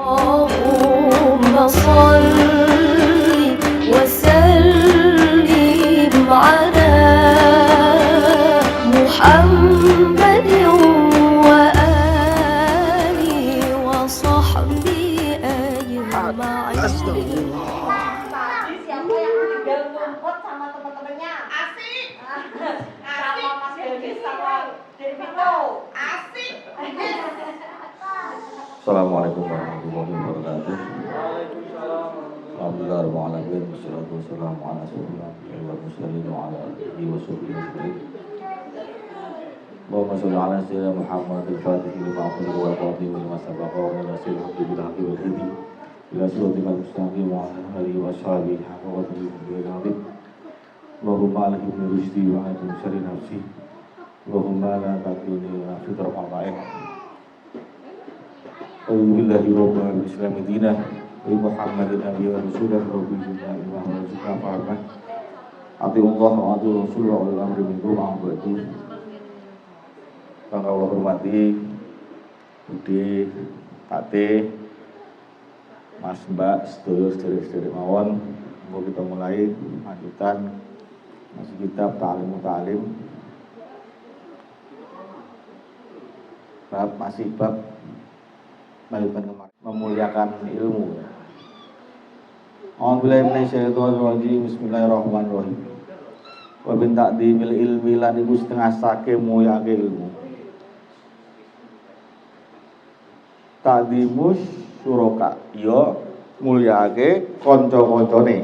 اللهم صل وسلم على محمد وآله وصحبه أجمعين. Siapa yang tinggal ngumpet sama teman-temannya? Asik. Sama Mas Dewi sama Devito. Asik. Assalamualaikum warahmatullahi wabarakatuh. Alhamdulillah rabbil alamin wassalatu wassalamu ala sayyidina Muhammadin wa ala alihi wa sahbihi ajma'in. Allahumma shalli ala sayyidina Muhammadin al-Fatih lima ughliqa wal khatimi lima sabaqa wa nasir al-haqqi bil haqqi wal hadi ila siratal mustaqim wa ala alihi wa sahbihi haqqa qadrihi bil azim. Allahumma alhimni rusydi wa atim syarri nafsi. Allahumma la taqilni ila fitrah al-ma'in. Alhamdulillahi rabbil alamin dinah wa Muhammadin nabiyyi wa rasulah rabbil jannati wa rizqan fa'amah. Ati Allah wa ati Rasul wa ulil amri minkum ma'abadu. Kang Allah hormati Budi, Tate, Mas Mbak, sedherek-sedherek mawon. Mau kita mulai lanjutan masih kitab Ta'lim Ta'lim. Masih bab melanjutkan kemarin memuliakan ilmu. A'udzubillahi minasyaitonir rajim. Bismillahirrahmanirrahim. Wa bin ta'dimil ilmi lan iku setengah sake mulyake ilmu. Ta'dimus syuraka ya mulyake kanca-kancane.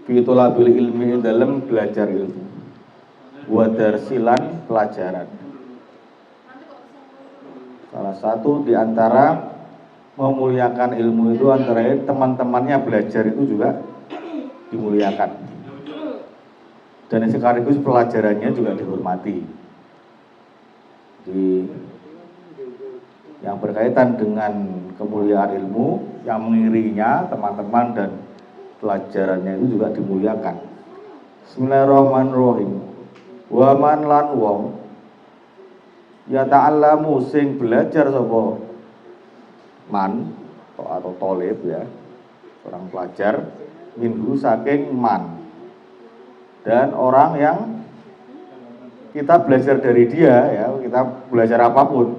Fitolabil ilmi dalam belajar ilmu. Wa darsilan pelajaran. Salah satu di antara memuliakan ilmu itu antara teman-temannya belajar itu juga dimuliakan. Dan sekaligus pelajarannya juga dihormati. Jadi yang berkaitan dengan kemuliaan ilmu, yang mengiringinya teman-teman dan pelajarannya itu juga dimuliakan. Bismillahirrahmanirrahim. Wa man lan wong ya ta'allamu sing belajar sapa man atau tolib ya, orang pelajar minhu saking man, dan orang yang kita belajar dari dia ya, kita belajar apapun.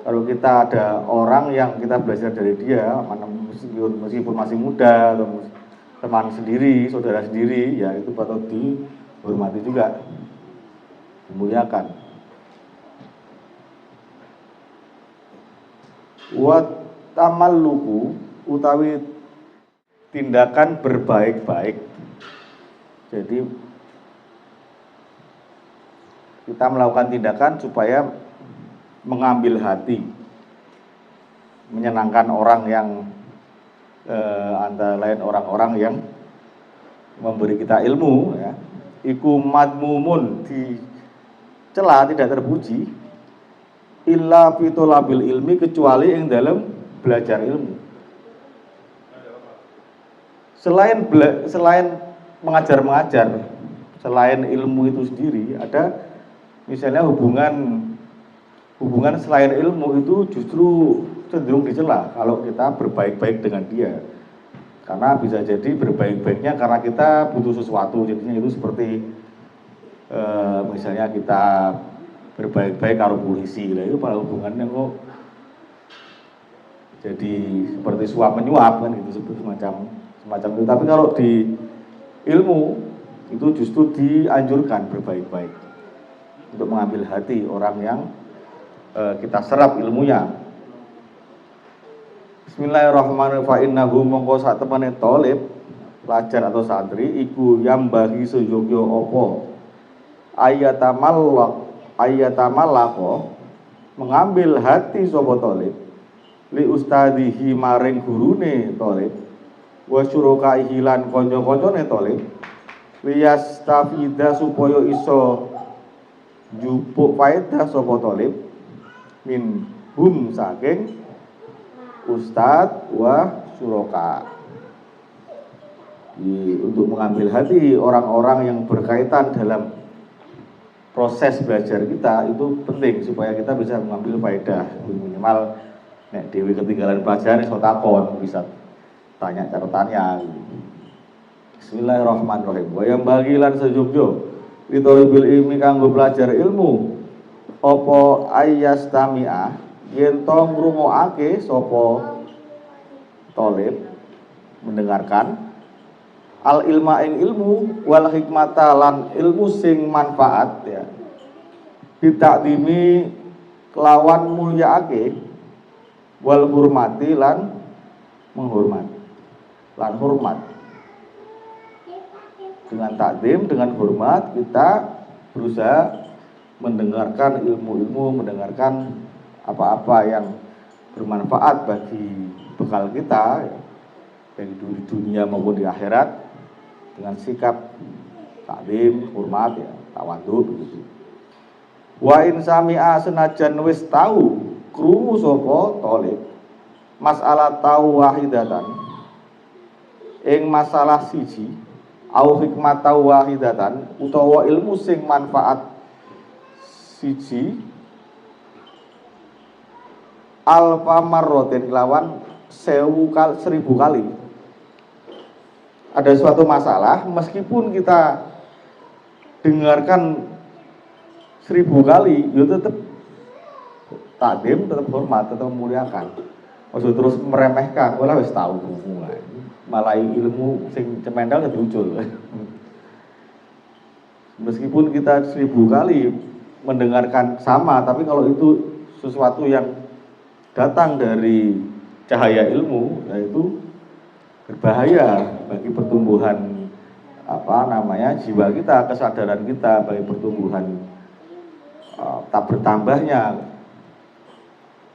Kalau kita ada orang yang kita belajar dari dia, meskipun masih muda atau teman sendiri, saudara sendiri, ya itu patut dihormati juga, dimuliakan. Wa tamalluku utawi tindakan berbaik-baik. Jadi kita melakukan tindakan supaya mengambil hati, menyenangkan orang yang antara lain orang-orang yang memberi kita ilmu ya. Iku madmumun, dicela, tidak terpuji. Illa fitolabil ilmi, kecuali yang dalam belajar ilmu. Selain mengajar, selain ilmu itu sendiri, ada misalnya hubungan selain ilmu itu justru cenderung dicela kalau kita berbaik-baik dengan dia. Karena bisa jadi berbaik-baiknya karena kita butuh sesuatu, jadinya itu seperti misalnya kita berbaik-baik karo polisi lah, itu pada hubungannya kok jadi seperti suap menyuap kan gitu, semacam itu. Tapi kalau di ilmu itu justru dianjurkan berbaik-baik untuk mengambil hati orang yang kita serap ilmunya. Bismillahirrahmanirrahim. Fa innahu mongko sak temene thalib, pelajar atau santri iku yang bagi sejogyo apa ayatamallaqo mengambil hati sapa thalib li ustadihi maring gurune thalib wa syurakaihi lan kanca-kancane thalib liyastafida supaya iso njupuk faedah sapa thalib min hum saking ustad wa syuraka. Untuk mengambil hati orang-orang yang berkaitan dalam proses belajar kita itu penting supaya kita bisa mengambil faedah, minimal Nek dewi ketinggalan pelajaran iso takon, bisa tanya catatannya. Bismillahirrahmanirrahim. Wa yang bagilan sejubjo litolibil ilmi kanggo belajar ilmu apa ayyastami'a yen to ngrungokake sapa talib mendengarkan al ilma ing ilmu wal hikmata lan ilmu sing manfaat ya ditakdimi kelawan mulyaake wal hurmati lan menghormat lan hormat. Dengan takdim, dengan hormat kita berusaha mendengarkan ilmu-ilmu, mendengarkan apa-apa yang bermanfaat bagi bekal kita ya, baik di dunia maupun di akhirat, dengan sikap takdim, hormat ya, tawadhu begitu. Wa in sami'a senajan wis tahu krungu sapa talib masalah tahu wahidatan ing masalah siji au hikmata wahidatan utawa ilmu sing manfaat siji alfa marrotin lawan 1000 kali. Ada suatu masalah meskipun kita dengarkan 1000 kali ya tetap takdim, tetap hormat, tetap memuliakan. Maksud terus meremehkan, wala wis tahu mulai. Malah ilmu sing cemendal muncul. Meskipun kita 1000 kali mendengarkan sama, tapi kalau itu sesuatu yang datang dari cahaya ilmu, yaitu berbahaya bagi pertumbuhan jiwa kita, kesadaran kita, bagi pertumbuhan tak bertambahnya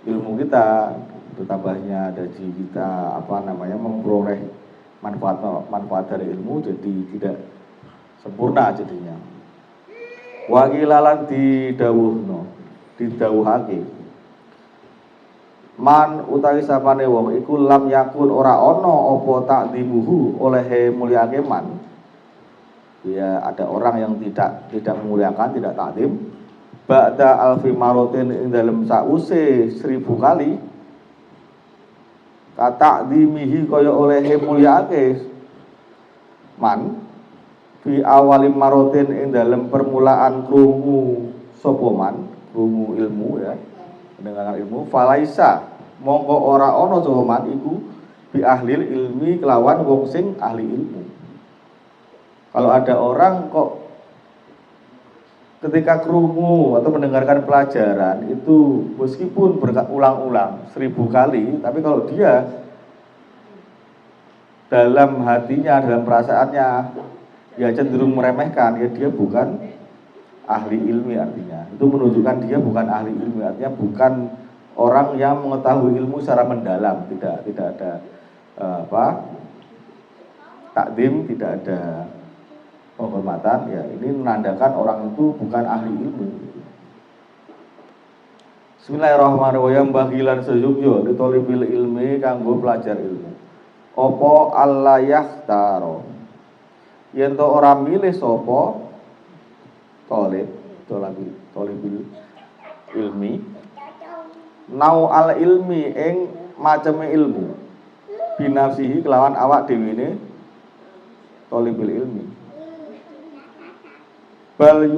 ilmu kita, bertambahnya daya kita memperoleh manfaat dari ilmu jadi tidak sempurna jadinya. Wakilalan didawuhake man utawi sapane wong iku lam yakun ora ana apa takdimuhu oleh mulyake man. Ya ada orang yang tidak memuliakan, tidak takdim ba'da alfi marotin ing dalem sause 1000 kali kata dimihi kaya oleh mulyake man fi awali marotin ing dalam permulaan krungu sapa man krungu ilmu ya mendengarkan ilmu falaisa mongko ora ana sapa man iku bi ahlil ilmi kelawan wong sing ahli ilmu. Kalau ada orang kok ketika krungu atau mendengarkan pelajaran itu meskipun berulang-ulang 1000 kali, tapi kalau dia dalam hatinya, dalam perasaannya ya cenderung meremehkan, ya dia bukan ahli ilmi artinya. Itu menunjukkan dia bukan ahli ilmi, artinya bukan orang yang mengetahui ilmu secara mendalam, tidak ada takdim, tidak ada penghormatan, ya ini menandakan orang itu bukan ahli ilmu. Bismillahirrahmanirrahim. Bagilan sejugyo ditolibil ilmi kanggo belajar ilmu. Opo Allah yahtaro yen to ora milih sapa tolibil ilmi nau al ilmi ing maceme ilmu binafsihi kelawan awak dhewe ne tolibil ilmi bal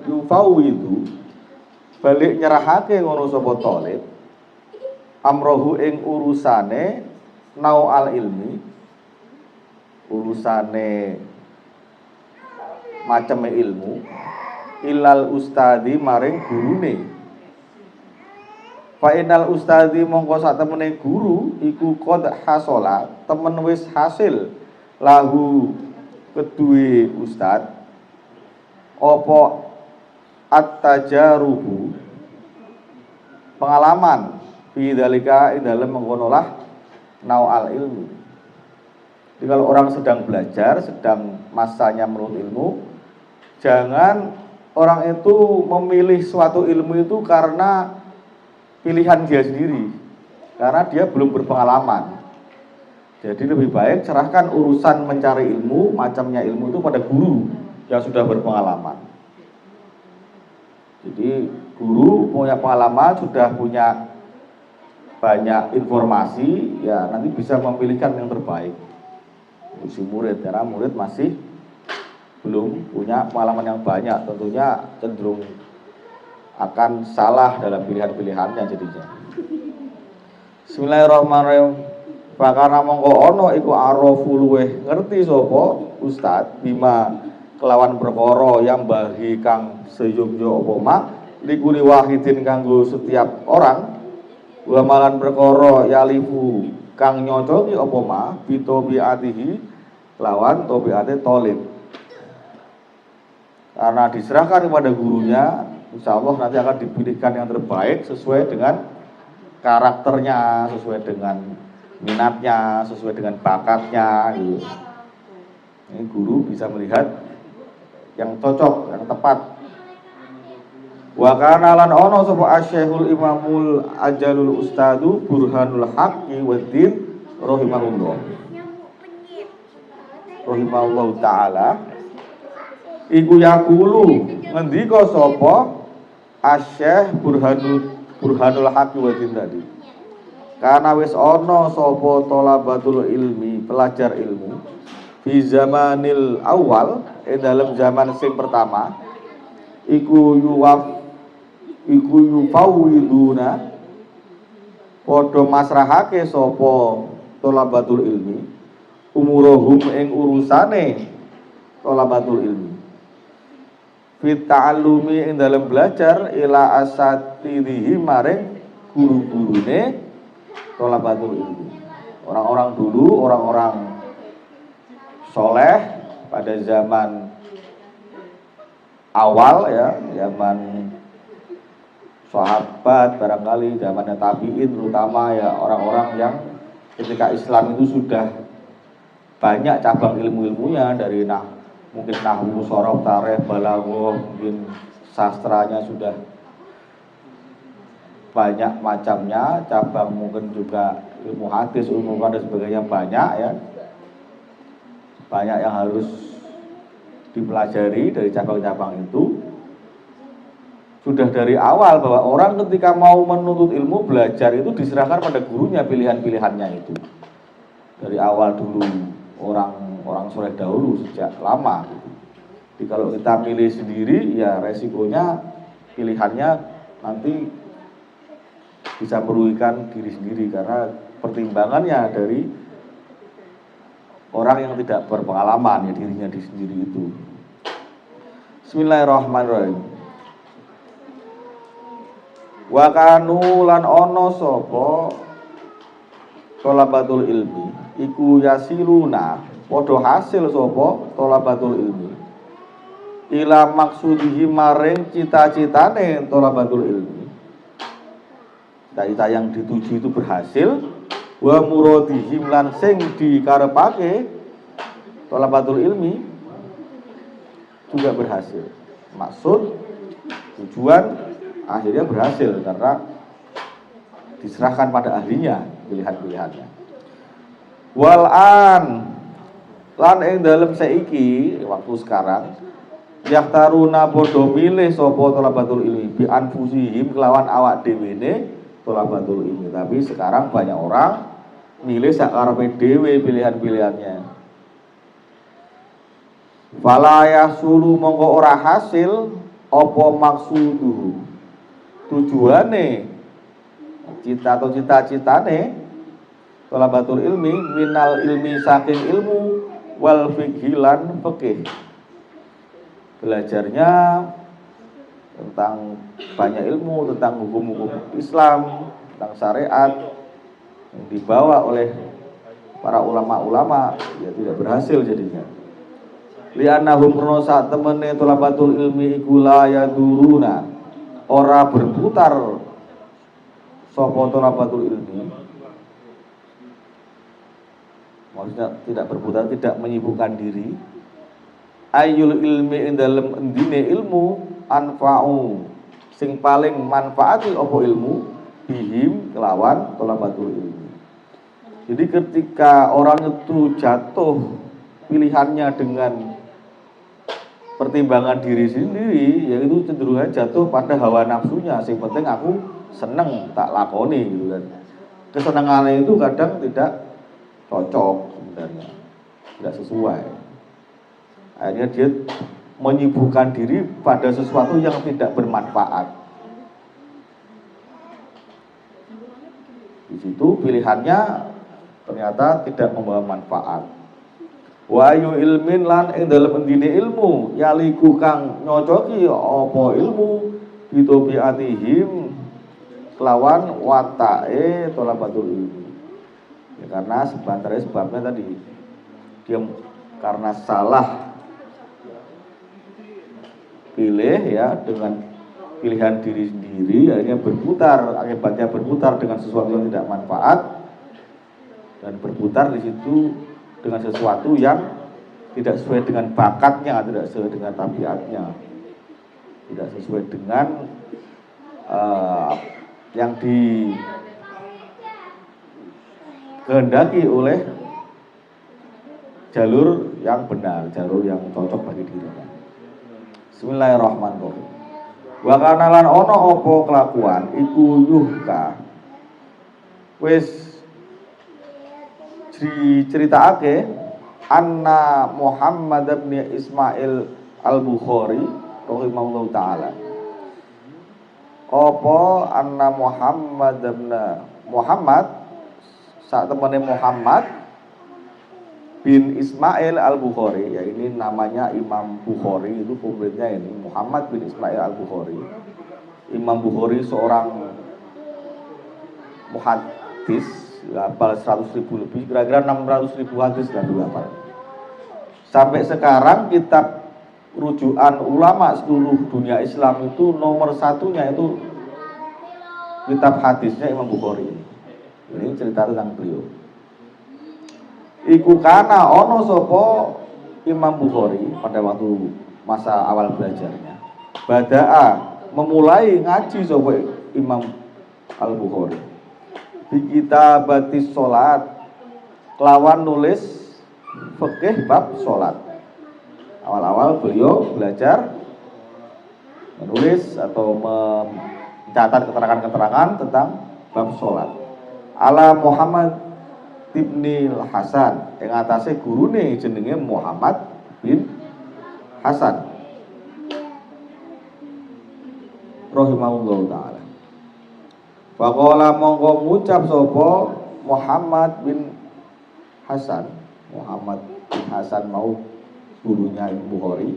yufawidu balik nyerahake ngono sapa talib amrohu ing urusane nau al ilmi urusane maceme ilmu ilal ustadi maring gurune fa inal ustadi mongko sak temene guru iku qad hasola temen wis hasil lahu kedue ustad opo at-tajarubu pengalaman fi dalika ing dalem mengkonolah nau'al ilmi. Jadi kalau orang sedang belajar, sedang masanya menuntut ilmu, jangan orang itu memilih suatu ilmu itu karena pilihan dia sendiri, karena dia belum berpengalaman. Jadi lebih baik serahkan urusan mencari ilmu, macamnya ilmu itu pada guru yang sudah berpengalaman. Jadi guru punya pengalaman, sudah punya banyak informasi, ya nanti bisa memilihkan yang terbaik untuk si murid, karena murid masih belum punya pengalaman yang banyak, tentunya cenderung akan salah dalam pilihan-pilihannya jadinya. Bismillahirrahmanirrahim. Pakana mongko ono iku arafu luweh ngerti sapa ustad bima kelawan perkara yang bagi kang seyogya apa mak likuli wahidin kanggo setiap orang wa malan perkara yalifu kang nyocoki apa mak bitobiatihi lawan tobiate tolib. Karena diserahkan kepada gurunya, insya Allah nanti akan dipilihkan yang terbaik sesuai dengan karakternya, sesuai dengan minatnya, sesuai dengan bakatnya gitu. Ini guru bisa melihat yang cocok, yang tepat. Wa kana lan ono sapa asy-syekhul imamul ajalul ustadu burhanul haqqi waddin rahimahullah. Rahimahullah taala iku yaqulu ngendika sapa asy-syekh burhanul haqqi waddin tadi. Karena wis ono sapa talabatul ilmi, pelajar ilmu fi zamanil awal, dalam zaman sing pertama iku yufawiduna padha masrahake sapa talabatul ilmi umuruhum ing urusane talabatul ilmi fit ta'allumi ing dalam belajar ila asatidihi maring guru-gurune talabatul ilmi. Orang-orang dulu, orang-orang soleh pada zaman awal ya, zaman sahabat barangkali, zamannya tabi'in terutama ya, orang-orang yang ketika Islam itu sudah banyak cabang ilmu-ilmunya dari mungkin nahwu, sorof, tarikh, balaghah, mungkin sastranya sudah banyak macamnya, cabang mungkin juga ilmu hadis, ilmu dan sebagainya banyak ya. Banyak yang harus dipelajari dari cabang-cabang itu. Sudah dari awal bahwa orang ketika mau menuntut ilmu, belajar itu diserahkan pada gurunya pilihan-pilihannya itu. Dari awal dulu orang soleh dahulu sejak lama gitu. Jadi kalau kita milih sendiri ya resikonya pilihannya nanti bisa merugikan diri sendiri karena pertimbangannya dari orang yang tidak berpengalaman ya, dirinya sendiri itu. Bismillahirrahmanirrahim. Wa kanu lan ono sapa thalabatul ilmi iku yasiluna padha hasil sapa thalabatul ilmi ila maksudihi maring cita-citane thalabatul ilmi. Cita-cita yang dituju itu berhasil, wa muradihim lan sing dikarepake thalabatul ilmi juga berhasil. Maksud tujuan akhirnya berhasil karena diserahkan pada ahlinya pilihan-pilihannya. Wal'an lan ing dalem saiki waktu sekarang yaktaruna padha milih sapa thalabatul ilmi bi anfusihim kelawan awak dhewene thalabatul ilmi. Tapi sekarang banyak orang milih sakarepe dhewe pilihan-pilihannya. Fala yasulu mongko ora hasil apa maksuduhu. Tujuane cita atau cita-citane thalabatul ilmi minal ilmi saking ilmu wal fikhilan fikih. Belajarnya tentang banyak ilmu, tentang hukum-hukum Islam, tentang syariat yang dibawa oleh para ulama-ulama, ya tidak berhasil jadinya. Li'annahum karena saat temene thalabatul ilmi iku la yaduruna, ora berputar sapa thalabatul ilmi. Maksudnya tidak berputar, tidak menyibukkan diri. Ayyul ilmi ing dalem endine ilmu anfa'u sing paling manfaati apa ilmu bihim kelawan thalabatul ilmi. Jadi ketika orang itu jatuh pilihannya dengan pertimbangan diri sendiri, yaitu cenderungnya jatuh pada hawa nafsunya. Yang penting aku seneng tak lakoni gitu kan. kesenangannya itu kadang tidak cocok sebenarnya, tidak sesuai. Akhirnya dia menyibukkan diri pada sesuatu yang tidak bermanfaat. Di situ pilihannya ternyata tidak membawa manfaat. Wa ayu ilmin lan ing dalem endine ilmu yaliku kang nyocoki apa ilmu bitobiatihim kelawan watake thalabatul ilmi. Ya, karena sebabnya tadi dia karena salah pilih ya dengan pilihan diri sendiri, akhirnya akibatnya berputar dengan sesuatu yang tidak manfaat dan berputar di situ dengan sesuatu yang tidak sesuai dengan bakatnya, tidak sesuai dengan tabiatnya, tidak sesuai dengan yang dikehendaki oleh jalur yang benar, jalur yang cocok bagi dirinya. Bismillahirrahmanirrahim. Wa kana lan ana apa kelakuan iku yuhka wis diceritakake anna Muhammad bin Ismail al-Bukhari rahimahullahu taala. Apa anna Muhammad sak temene Muhammad bin Ismail al-Bukhari, ya ini namanya Imam Bukhari, itu pemiliknya ini Muhammad bin Ismail al-Bukhari. Imam Bukhari seorang muhaddis, hafal 100.000 lebih, kira-kira 600.000 hadis dan hafal. Sampai sekarang kitab rujukan ulama seluruh dunia Islam itu nomor satunya itu kitab hadisnya Imam Bukhari. Ini cerita tentang beliau. Iku kana ono sopo Imam Bukhari pada waktu masa awal belajarnya. Bada'a memulai ngaji sopo Imam Al-Bukhari. Di kitabatis sholat kelawan nulis fikih bab sholat. Awal-awal beliau belajar menulis atau mencatat keterangan-keterangan tentang bab sholat. Ala Muhammad Ibni Hasan yang atasnya gurune jenenge Muhammad bin Hasan rahimahullah ta'ala. Faqala mongko ngucap sapa Muhammad bin Hasan, Muhammad bin Hasan mau gurunya Imam Bukhari,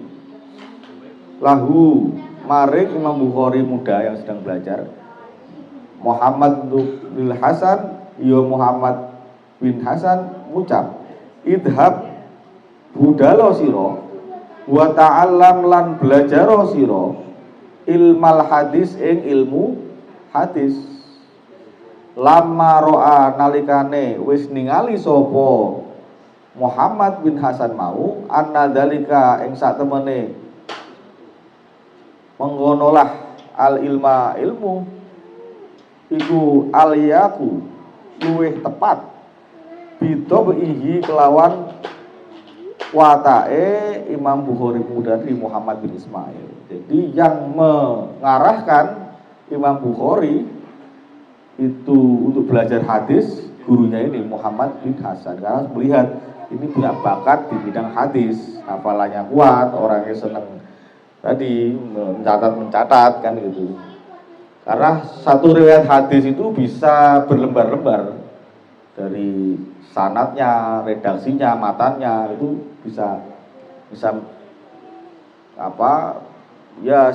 lahu maring Imam Bukhari muda yang sedang belajar, Muhammad bin Hasan, ya Muhammad bin Hasan ngucap, idhab budalo siro wa ta'allam lan belajaro siro ilmal hadis ing ilmu hadis. Lama ro'a nalikane wis ningali sopo Muhammad bin Hasan mau anna dalika ing sak temene menggonolah al ilma ilmu iku aliyaku luweh tepat bitobihi kelawan watae Imam Bukhari muda dari Muhammad bin Ismail. Jadi yang mengarahkan Imam Bukhari itu untuk belajar hadis gurunya ini Muhammad bin Hasan, karena melihat ini punya bakat di bidang hadis, hafalannya kuat, orangnya senang tadi mencatat kan gitu. Karena satu riwayat hadis itu bisa berlembar-lembar, dari sanadnya, redaksinya, matanya itu bisa apa ya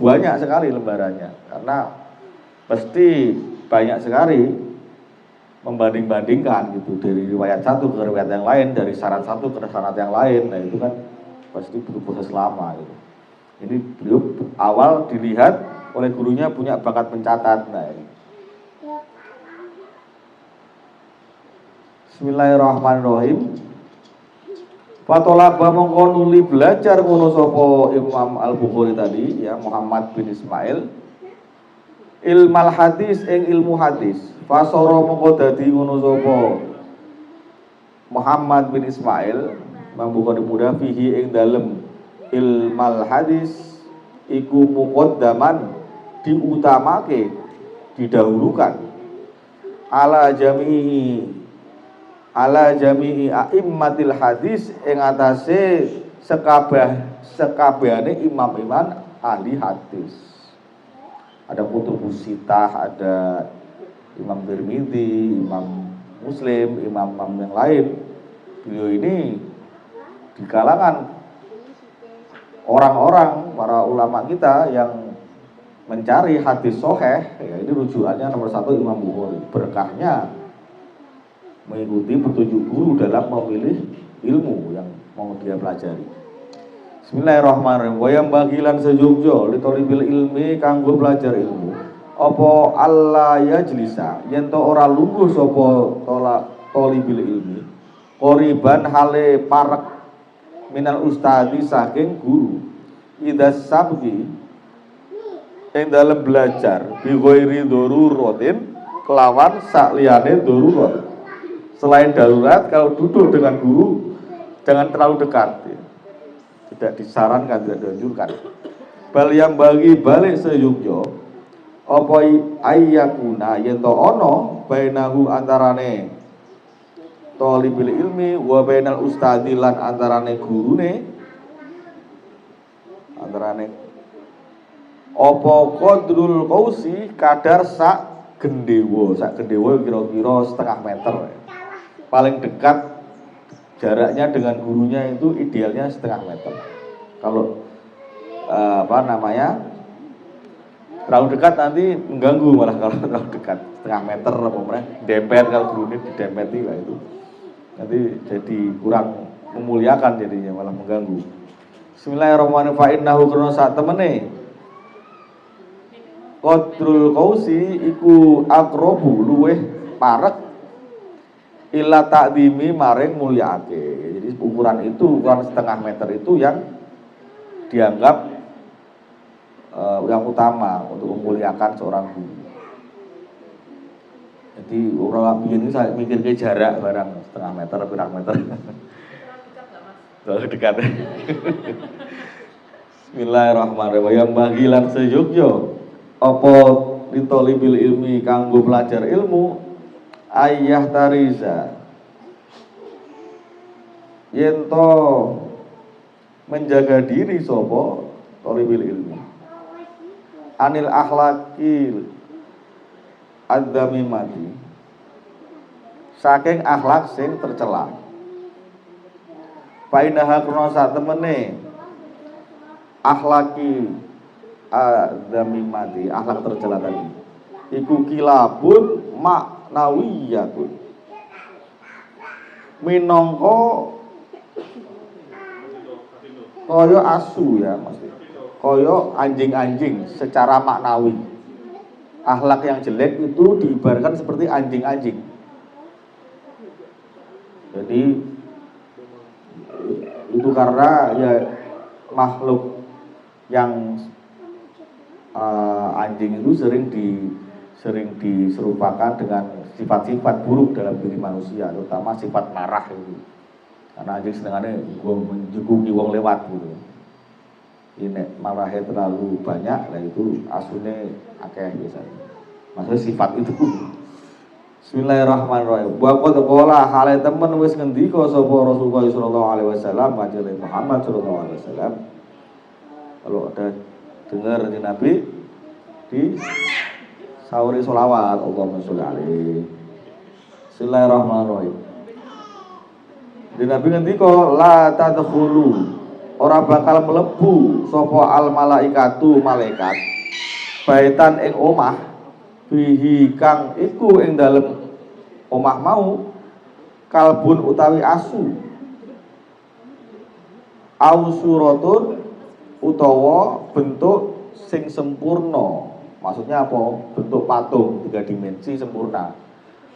banyak sekali lembarannya, karena pasti banyak sekali membanding-bandingkan gitu dari riwayat satu ke riwayat yang lain, dari sanad satu ke sanad yang lain. Nah itu kan pasti butuh proses lama gitu. Ini beliau awal dilihat oleh gurunya punya bakat mencatat. Nah ini. Bismillahirrahmanirrahim. Fatolaba mongko nuli belajar ngono sapa Imam Al-Bukhari tadi ya, Muhammad bin Ismail, ilmal hadis ing ilmu hadis. Fasara mongko dadi ngono sapa Muhammad bin Ismail, Imam Bukhari muda fihi ing dalem ilmal hadis iku muqaddaman diutamake, didahulukan ala jami'i a'immatil hadis ing atase sekabehane imam-imam ahli hadis. Ada kutubus sitah, ada Imam Tirmidzi, Imam Muslim, imam-imam yang lain. Beliau ini di kalangan orang-orang para ulama kita yang mencari hadis sahih, ya ini rujukannya nomor 1 Imam Bukhari. Berkahnya mengikuti petunjuk guru dalam memilih ilmu yang mau dia pelajari. Bismillahirrahmanirrahim. Wa yang bagilan sejogjo li tolibil ilmi kanggo belajar ilmu. Apa Allah yajlisa yen to ora lungguh sapa tolibil ilmi. Qoriban hale parek minal ustadi saking guru. Idza sabqi ing dalem belajar bi ghairi daruratin kelawan sakliyane darurat. Selain darurat, kalau duduk dengan guru jangan terlalu dekat, ya. Tidak disarankan, tidak dianjurkan. Bal yang bagi balik seyukjo apa ayyakuna yen to ana bainahu antarane thalibul ilmi wa bainal ustadi lan antarane gurune antarane apa qadrul qausi kadar sak gendewa kira-kira setengah meter. Paling dekat jaraknya dengan gurunya itu idealnya setengah meter. Kalau terlalu dekat nanti mengganggu, malah kalau terlalu dekat setengah meter dempet, kalau gurunya didempeti lah itu nanti jadi kurang memuliakan, jadinya malah mengganggu. Bismillahirrahmanirrahim. Fa innahu kana sak temene qadrul qausi iku aqrabu luweh parek ila takdimi maring mulyake. Jadi ukuran setengah meter itu yang dianggap yang utama untuk memuliakan seorang guru. Jadi orang begini saya mikir ke jarak barang setengah meter, pirang meter. Terlalu dekat. Bismillahirrahmanirrahim. Yang bagilan sejogjo apa ditolibil ilmi kanggo belajar ilmu ayah tariza yento menjaga diri sopo tolibil ilmi anil akhlakil adzamimati saking akhlak sing tercela. Painaha krono sak temene akhlaki adzamimati akhlak tercela tadi iku kilabun maknawiyatun minangka kaya asu, ya maksudnya kaya anjing-anjing secara maknawi. Akhlak yang jelek itu diibaratkan seperti anjing-anjing. Jadi itu karena ya makhluk yang anjing itu sering diserupakan dengan sifat-sifat buruk dalam diri manusia, terutama sifat marah itu. Karena anjing senengannya menjuguki wong lewat gitu. Ini marahnya terlalu banyak, nah itu asune akeh biasanya. Maksudnya sifat itu. Bismillahirrahmanirrahim. Wa qad qala hale temen wis ngendika sapa Rasulullah sallallahu alaihi wasallam, kanjeng Muhammad sallallahu alaihi wasallam. Kalau ada dengar di Nabi di sauri sholawat Allahumma sholli alaihi. Bismillahirrahmanirrahim. Di Nabi ngendika la tadkhulu ora bakal mlebu sapa al malaikatu malaikat baitan ing omah bihi kang iku ing dalem omah mau kalbun utawi asu au suratun utawa bentuk sing sempurna. Maksudnya apa? Bentuk patung 3 dimensi sempurna.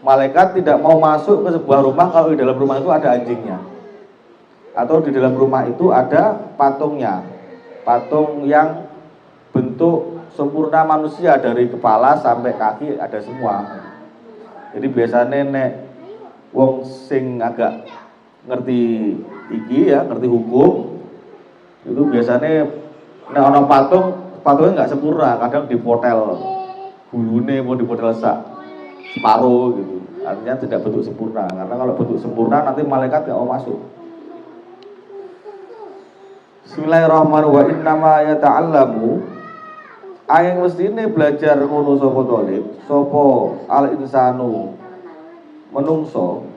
Malaikat tidak mau masuk ke sebuah rumah kalau di dalam rumah itu ada anjingnya, atau di dalam rumah itu ada patungnya, patung yang bentuk sempurna manusia dari kepala sampai kaki ada semua. Jadi biasanya nek wong sing agak ngerti iki ya, ngerti hukum, itu biasanya nek ana patungnya nggak sempurna, kadang dipotel bulune mau dipotel sak separuh gitu. Artinya tidak bentuk sempurna. Karena kalau bentuk sempurna nanti malaikat nggak mau masuk. Bismillahirrahmanirrahim. Wa innama yata'allamu aing mestine belajar ngono sapa talib, sapa al insanu menungso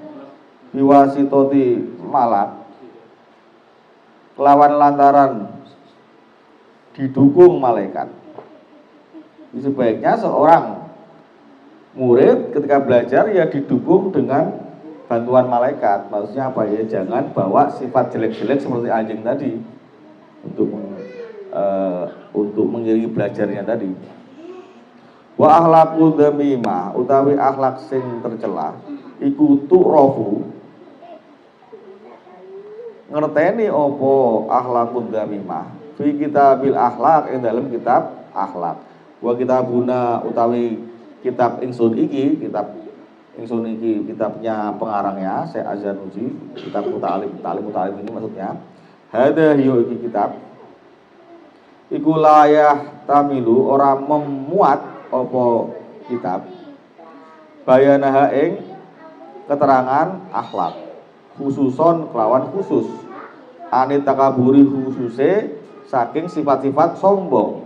biwasitoti malak kelawan lantaran didukung malaikat. Sebaiknya seorang murid ketika belajar ya didukung dengan bantuan malaikat. Maksudnya apa ya? Jangan bawa sifat jelek-jelek seperti anjing tadi untuk mengiringi belajarnya tadi. Wa akhlaqul dzamimah utawi akhlak sing tercela iku tu'rafu ngerteni apa akhlaqul dzamimah fi kitabil akhlak ing dalam kitab akhlak. Wa kitabuna utawi kitab ingsun iki, kitabnya pengarangnya Syekh Azanusi, kitab Ta'lim ini maksudnya. Hadza hiya iki kitab iku layah tamilu ora memuat apa kitab bayanaha ing keterangan akhlak khususon kelawan khusus anit takaburi khususe saking sifat-sifat sombong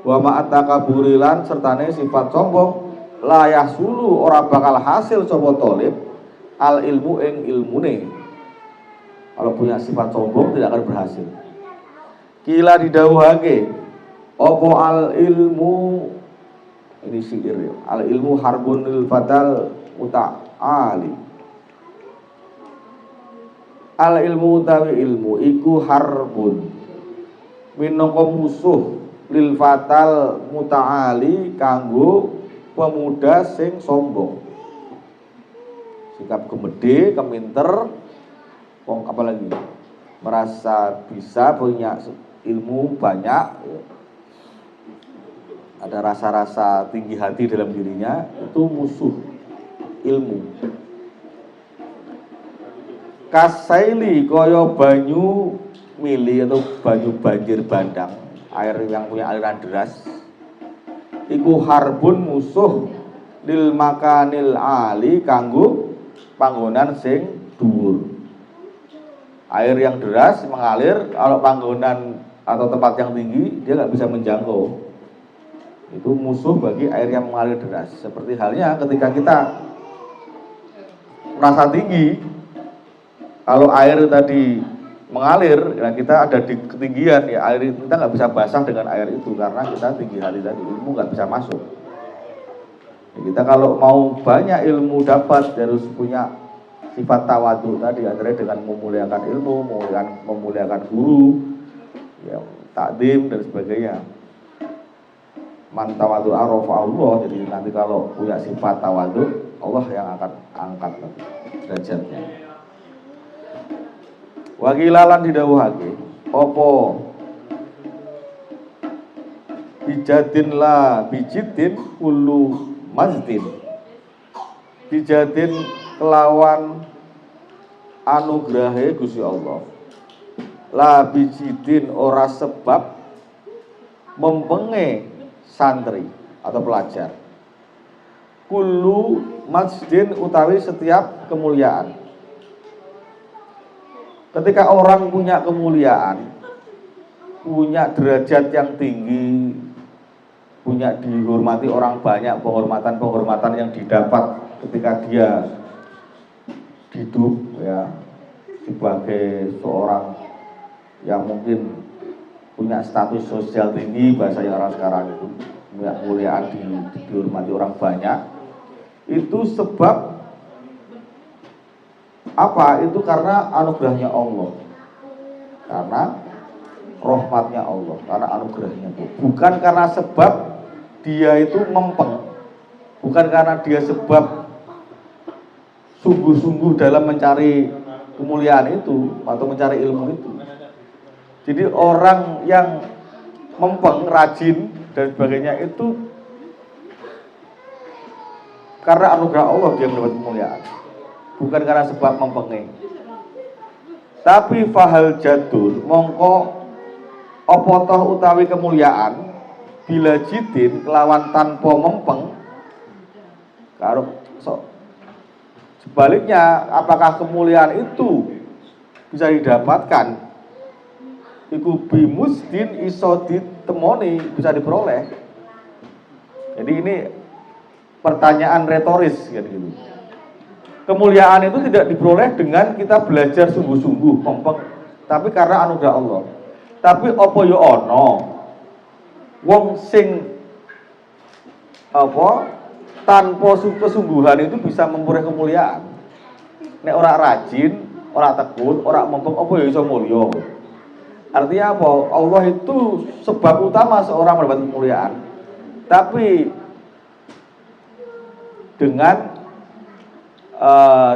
wa ma'at takaburilan sertane sifat sombong layah sulu ora bakal hasil sapa talib al ilmu ing ilmune. Kalau punya sifat sombong tidak akan berhasil. Kila didhawuhake apa al ilmu ini syair ya. Al ilmu harbun lil fatal muta'ali. Al ilmu utawi ilmu iku harbun minangka musuh lil fatal muta'ali kanggo pemuda sing sombong. Sikap gemede, keminter, apalagi merasa bisa punya ilmu banyak, ada rasa-rasa tinggi hati dalam dirinya, itu musuh ilmu. Kasaili koyo banyu mili atau banyu banjir bandang, air yang punya aliran deras, iku harbun musuh lil makanil ali kanggo panggonan sing dhuwur. Air yang deras mengalir, kalau panggonan atau tempat yang tinggi dia nggak bisa menjangkau. Itu musuh bagi air yang mengalir deras. Seperti halnya ketika kita merasa tinggi, kalau air tadi mengalir, dan kita ada di ketinggian, ya air kita nggak bisa basah dengan air itu karena kita tinggi hati tadi, ilmu nggak bisa masuk. Kita kalau mau banyak ilmu dapat harus punya sifat tawadu tadi, antara dengan memuliakan ilmu, memuliakan guru, ya, takdim dan sebagainya. Man tawadu arafa Allah. Jadi nanti kalau punya sifat tawadu, Allah yang akan angkat derajatnya. Wakilalan didhawuhake apa bijadin la bijidin kullu mazdin. Bijadin kelawan anugrahe Gusti Allah. La bijidin ora sebab mempenge santri atau pelajar. Kullu masjidin utawi setiap kemuliaan. Ketika orang punya kemuliaan, punya derajat yang tinggi, punya dihormati orang banyak, penghormatan yang didapat ketika dia hidup ya sebagai seorang yang mungkin punya status sosial tinggi, bahasanya orang sekarang itu punya kemuliaan, dihormati orang banyak, itu sebab apa? Itu karena anugerahnya Allah, karena rahmatnya Allah, karena anugerahnya Allah. Bukan karena sebab dia itu mempeng, bukan karena dia sebab sungguh-sungguh dalam mencari kemuliaan itu atau mencari ilmu itu. Jadi orang yang mempeng, rajin dan sebagainya itu karena anugerah Allah dia mendapat kemuliaan, bukan karena sebab mempenging. Tapi fahal jadul mongko apa toh utawi kemuliaan bila jidin kelawan tanpa mempeng Sebaliknya, apakah kemuliaan itu bisa didapatkan? Iku bimusdin iso ditemoni, bisa diperoleh. Jadi ini pertanyaan retoris kan gitu. Kemuliaan itu tidak diperoleh dengan kita belajar sungguh-sungguh, tapi karena anugerah Allah. Tapi apa yo ono wong sing tanpa kesungguhan itu bisa memperoleh kemuliaan. Nek ora rajin, ora tekun, ora mempeng, apa ya iso mulya. Artinya apa? Allah itu sebab utama seorang mendapat kemuliaan. Tapi dengan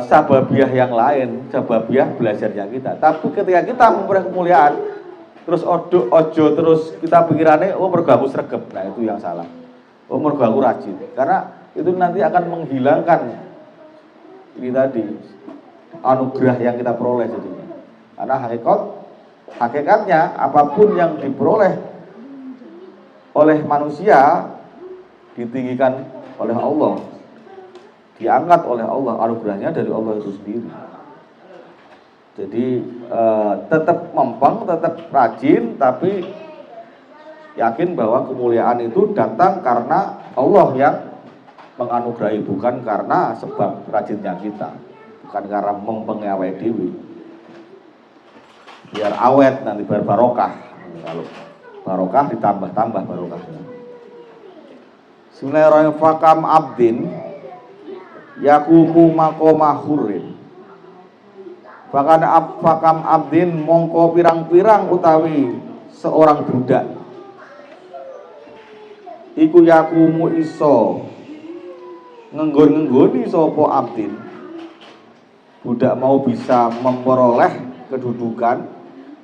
sababiah yang lain, sababiah belajarnya kita. Tapi ketika kita memperoleh kemuliaan, terus ojo terus kita pikirannya, oh mergo aku sregep. Nah itu yang salah. Oh mergo aku rajin. Karena itu nanti akan menghilangkan ini tadi anugerah yang kita peroleh jadinya. Karena hakikatnya apapun yang diperoleh oleh manusia ditinggikan oleh Allah, diangkat oleh Allah, anugerahnya dari Allah itu sendiri. Jadi tetap mempeng, tetap rajin, tapi yakin bahwa kemuliaan itu datang karena Allah yang menganugerahi, bukan karena sebab rajinnya kita, bukan karena mempengnya awake dhewe. Biar awet nanti, biar barokah. Kalau barokah ditambah-tambah barokahnya. Bismillahirrahmanirrahim. Fakam abdin yakumu maqama hurrin. Fakam abdin mongko pirang-pirang utawi seorang budak. Iku yakumu iso ngenggon-ngenggoni sapa abdin. Budak mau bisa memperoleh kedudukan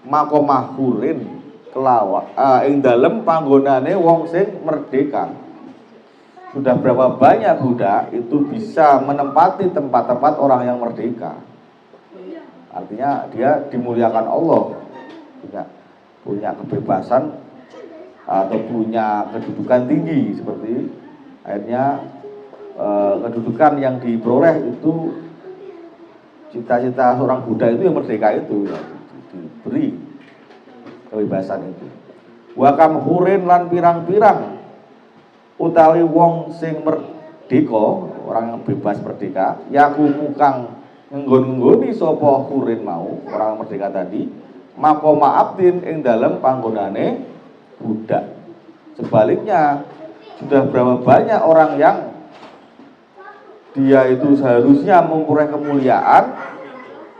maqama hurrin ing dalem panggonane wong sing merdeka. Sudah berapa banyak budak itu bisa menempati tempat-tempat orang yang merdeka. Artinya dia dimuliakan Allah, punya kebebasan atau punya kedudukan tinggi, seperti akhirnya kedudukan yang diperoleh itu cita-cita seorang budak itu yang merdeka itu ya, diberi kebebasan itu. Wakam hurin lan pirang-pirang utawi wong sing merdeka, orang yang bebas merdeka, yaku mukang ngenggon-ngenggoni sapa hurin mau, orang merdeka tadi, maqama abdin ing dalem panggonane budak. Sebaliknya, sudah berapa banyak orang yang dia itu seharusnya memperoleh kemuliaan,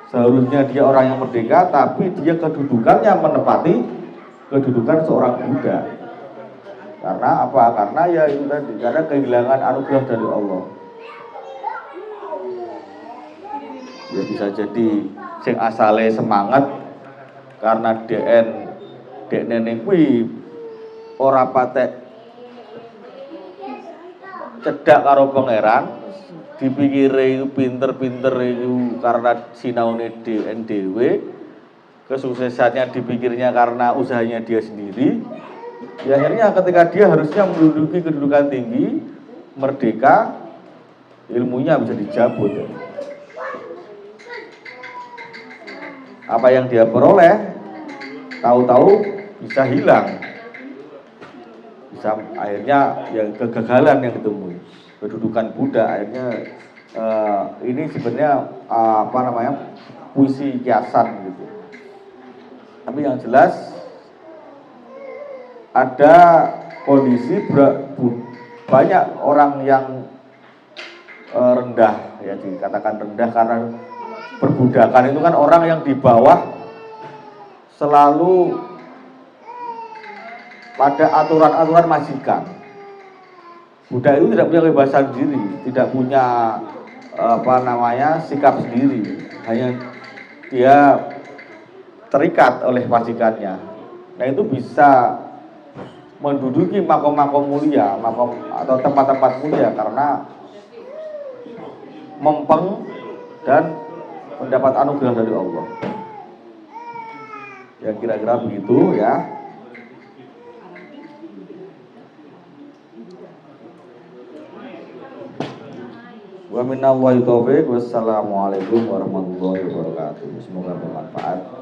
seharusnya dia orang yang merdeka, tapi dia kedudukannya menepati kedudukan seorang budak. Karena apa? Karena ya itu tadi, karena kehilangan anugerah dari Allah. Ya bisa jadi sing asale semangat karena dek nenek kuwi ora patek cedak karo pangeran, dipikire itu pinter-pinter itu karena sinaune dhewe, kesuksesannya dipikirnya karena usahanya dia sendiri. Ya akhirnya ketika dia harusnya menduduki kedudukan tinggi, merdeka, ilmunya bisa dicabut. Apa yang dia peroleh, tahu-tahu bisa hilang. Bisa akhirnya yang kegagalan yang ditemui. Kedudukan budak akhirnya ini sebenarnya puisi kiasan gitu. Tapi yang jelas ada kondisi banyak orang yang rendah, ya dikatakan rendah karena perbudakan itu kan orang yang di bawah selalu pada aturan-aturan majikan. Budak itu tidak punya kebebasan diri, tidak punya sikap sendiri, hanya dia terikat oleh majikannya. Nah itu bisa menduduki makom-makom mulia, atau tempat-tempat mulia karena mempeng dan mendapat anugerah dari Allah. Ya kira-kira begitu ya. Wa minallahi taufiq. Wassalamualaikum warahmatullahi wabarakatuh. Semoga bermanfaat.